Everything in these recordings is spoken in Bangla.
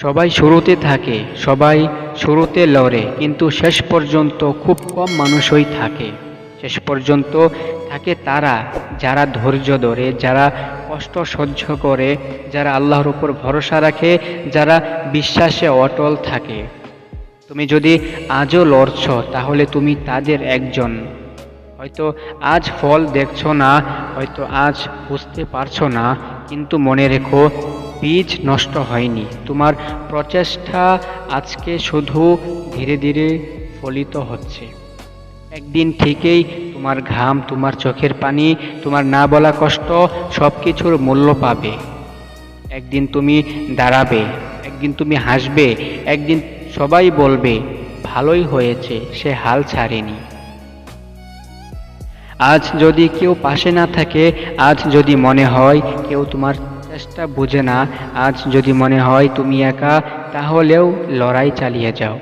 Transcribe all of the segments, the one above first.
সবাই শুরুতে থাকে, সবাই শুরুতে লড়ে, কিন্তু শেষ পর্যন্ত খুব কম মানুষই থাকে। শেষ পর্যন্ত থাকে তারা যারা ধৈর্য ধরে, যারা কষ্ট সহ্য করে, যারা আল্লাহর উপর ভরসা রাখে, যারা বিশ্বাসে অটল থাকে। তুমি যদি আজও লড়ছ, তাহলে তুমি তাদের একজন। হয়তো আজ ফল দেখছো না, হয়তো আজ বুঝতে পারছো না, কিন্তু মনে রেখো, বীজ নষ্ট হয়নি। তোমার প্রচেষ্টা আজকে শুধু ধীরে ধীরে ফলিত হচ্ছে। একদিন ঠিকই তোমার ঘাম, তোমার চোখের পানি, তোমার না বলা কষ্ট সব কিছুর মূল্য পাবে। একদিন তুমি দাঁড়াবে, একদিন তুমি হাসবে, একদিন সবাই বলবে ভালোই হয়েছে, সে হাল ছাড়েনি। আজ যদি কেউ পাশে না থাকে, আজ যদি মনে হয় কেউ তোমার চেষ্টা বুঝে না, আজ যদি মনে হয় তুমি একা, তাহলেও লড়াই চালিয়ে যাও।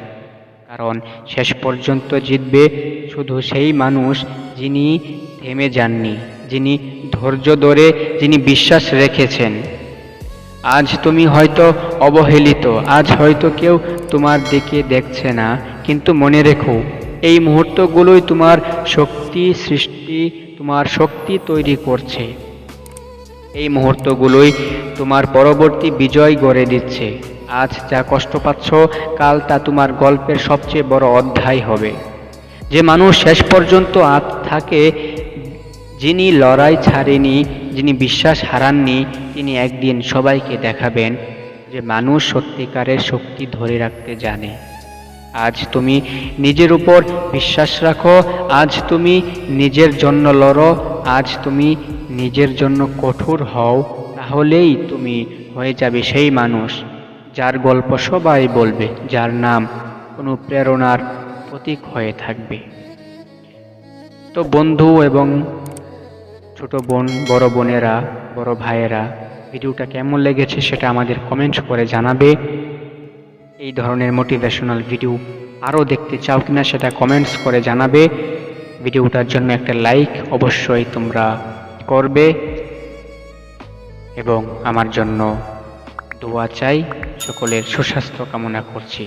কারণ শেষ পর্যন্ত জিতবে শুধু সেই মানুষ যিনি থেমে যাননি, যিনি ধৈর্য ধরে, যিনি বিশ্বাস রেখেছেন। আজ তুমি হয়তো অবহেলিত, আজ হয়তো কেউ তোমার দিকে দেখছে না, কিন্তু মনে রেখো, এই মুহূর্তগুলোই তোমার শক্তি সৃষ্টি, তোমার শক্তি তৈরি করছে। এই মুহূর্তগুলোই তোমার পরবর্তী বিজয় গড়ে দিচ্ছে। আজ যা কষ্ট পাচ্ছ, কাল তা তোমার গল্পের সবচেয়ে বড় অধ্যায় হবে। যে মানুষ শেষ পর্যন্ত থাকে, যিনি লড়াই ছাড়েনি, যিনি বিশ্বাস হারাননি, তিনি একদিন সবাইকে দেখাবেন যে মানুষ সত্যিকারের শক্তি ধরে রাখতে জানে। আজ তুমি নিজের উপর বিশ্বাস রাখো, আজ তুমি নিজের জন্য লড়ো, আজ তুমি নিজের জন্য কঠোর হও, তাহলেই তুমি হয়ে যাবে সেই মানুষ যার গল্প সবাই বলবে, যার নাম কোনো প্রেরণার প্রতীক হয়ে থাকবে। তো বন্ধু এবং ছোট বোন, বড় বোনেরা, বড় ভাইয়েরা, ভিডিওটা কেমন লেগেছে সেটা আমাদের কমেন্ট করে জানাবে। এই ধরনের মোটিভেশনাল ভিডিও আরও দেখতে চাও কিনা সেটা কমেন্টস করে জানাবে। ভিডিওটার জন্য একটা লাইক অবশ্যই তোমরা করবে এবং আমার জন্য দোয়া চাই। সকলের সুস্বাস্থ্য কামনা করছি।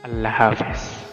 আল্লাহ হাফেজ।